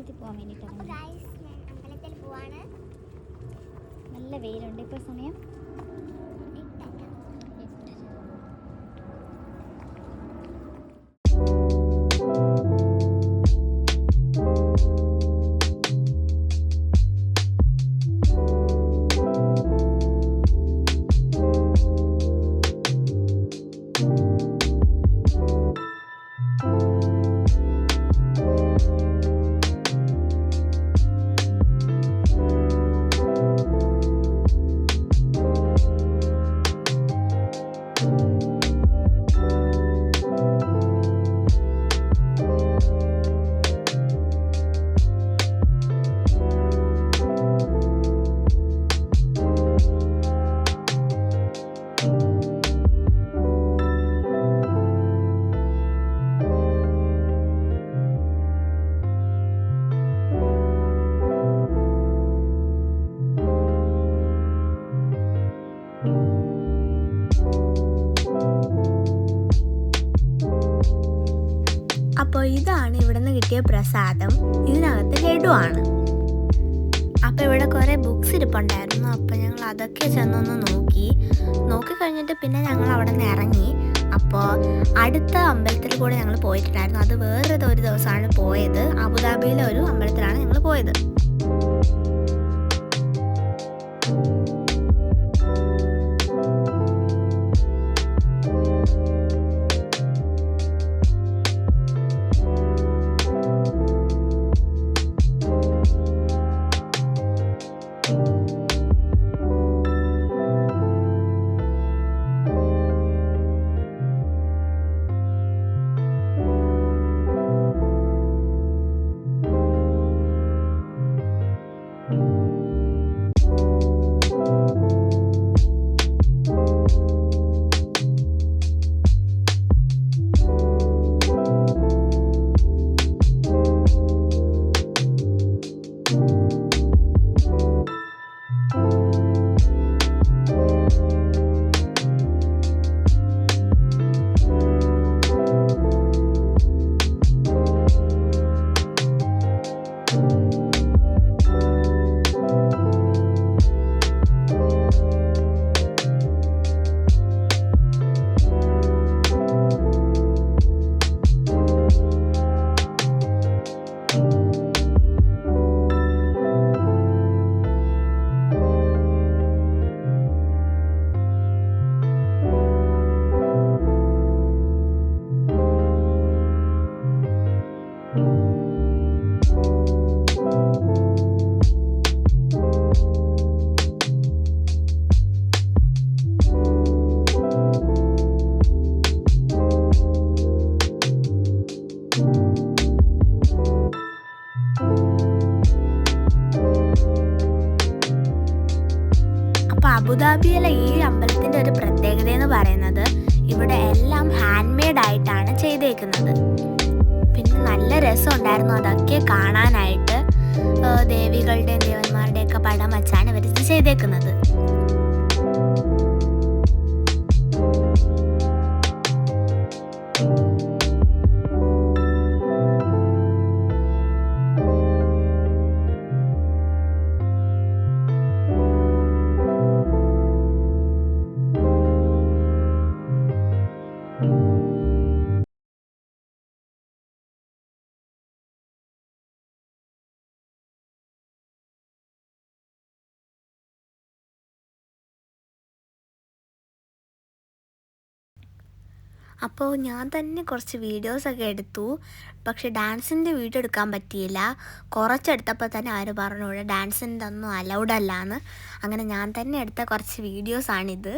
അമ്പലത്തിൽ പോകാൻ വേണ്ടിയിട്ടാണ്. അമ്പലത്തിൽ പോവാണ്. നല്ല വെയിലുണ്ട്. ഇപ്പോൾ സമയം 8:00. അപ്പോൾ ഇതാണ് ഇവിടെ നിന്ന് കിട്ടിയ പ്രസാദം. ഇതിനകത്ത് ലഡുവാണ്. അപ്പോൾ ഇവിടെ കുറേ ബുക്സ് ഇരിപ്പുണ്ടായിരുന്നു. അപ്പോൾ ഞങ്ങൾ അതൊക്കെ ചെന്നൊന്ന് നോക്കി കഴിഞ്ഞിട്ട് പിന്നെ ഞങ്ങൾ അവിടെ നിന്ന് ഇറങ്ങി. അപ്പോൾ അടുത്ത അമ്പലത്തിൽ കൂടെ ഞങ്ങൾ പോയിട്ടുണ്ടായിരുന്നു. അത് വേറൊരു ദിവസമാണ് പോയത്. അബുദാബിയിലെ ഒരു അമ്പലത്തിലാണ് ഞങ്ങൾ പോയത്. അബുദാബിയിലെ ഈ അമ്പലത്തിൻ്റെ ഒരു പ്രത്യേകത എന്ന് പറയുന്നത് ഇവിടെ എല്ലാം ഹാൻഡ് മെയ്ഡ് ആയിട്ടാണ് ചെയ്തേക്കുന്നത്. പിന്നെ നല്ല രസമുണ്ടായിരുന്നു അതൊക്കെ കാണാനായിട്ട്. ദേവികളുടെയും ദേവന്മാരുടെയൊക്കെ പടം വച്ചാണ് ഇവർ ഇത് ചെയ്തേക്കുന്നത്. അപ്പോൾ ഞാൻ തന്നെ കുറച്ച് വീഡിയോസൊക്കെ എടുത്തു. പക്ഷെ ഡാൻസിൻ്റെ വീഡിയോ എടുക്കാൻ പറ്റിയില്ല. കുറച്ചെടുത്തപ്പോൾ തന്നെ അവർ പറഞ്ഞു ഇവിടെ ഡാൻസിൻ്റെ ഒന്നും അലൗഡ് അല്ലാന്ന്. അങ്ങനെ ഞാൻ തന്നെ എടുത്ത കുറച്ച് വീഡിയോസാണിത്.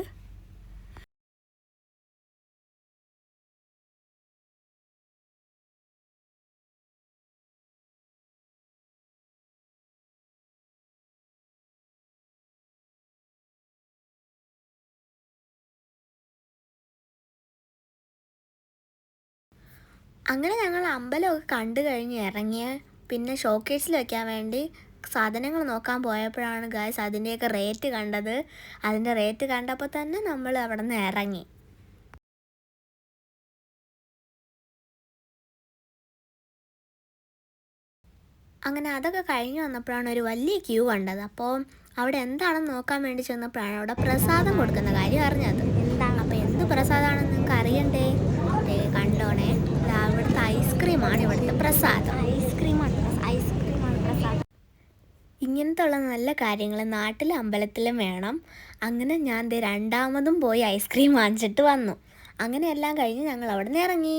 അങ്ങനെ ഞങ്ങൾ അമ്പലമൊക്കെ കണ്ടു കഴിഞ്ഞ് ഇറങ്ങിയ പിന്നെ ഷോക്കേസിൽ വെക്കാൻ വേണ്ടി സാധനങ്ങൾ നോക്കാൻ പോയപ്പോഴാണ് ഗൈസ് അതിൻ്റെയൊക്കെ റേറ്റ് കണ്ടത്. അതിൻ്റെ റേറ്റ് കണ്ടപ്പോൾ തന്നെ നമ്മൾ അവിടെ നിന്ന് ഇറങ്ങി. അങ്ങനെ അതൊക്കെ കഴിഞ്ഞ് വന്നപ്പോഴാണ് ഒരു വലിയ ക്യൂ കണ്ടത്. അപ്പോൾ അവിടെ എന്താണെന്ന് നോക്കാൻ വേണ്ടി ചെന്നപ്പോഴാണ് അവിടെ പ്രസാദം കൊടുക്കുന്ന കാര്യം അറിഞ്ഞത്. അപ്പോൾ എന്ത് പ്രസാദമാണെന്ന് നിങ്ങൾക്ക് അറിയണ്ടേ? കണ്ടോണേ, അവിടുത്തെ ഐസ്ക്രീമാണ് ഇവിടുത്തെ പ്രസാദം. ഐസ്ക്രീമാണ് പ്രസാദം. ഇങ്ങനത്തെ ഉള്ള നല്ല കാര്യങ്ങൾ നാട്ടിലും അമ്പലത്തിലും വേണം. അങ്ങനെ ഞാൻ രണ്ടാമതും പോയി ഐസ്ക്രീം വാങ്ങിച്ചിട്ട് വന്നു. അങ്ങനെ എല്ലാം കഴിഞ്ഞ് ഞങ്ങൾ അവിടെ നിന്ന് ഇറങ്ങി.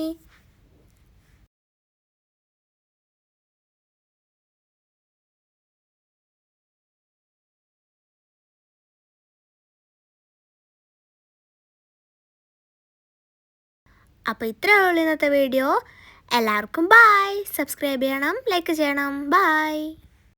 അപ്പോൾ ഇത്രയേ ഉള്ളൂ ഇന്നത്തെ വീഡിയോ. എല്ലാവർക്കും ബൈ. സബ്സ്ക്രൈബ് ചെയ്യണം, ലൈക്ക് ചെയ്യണം. ബൈ.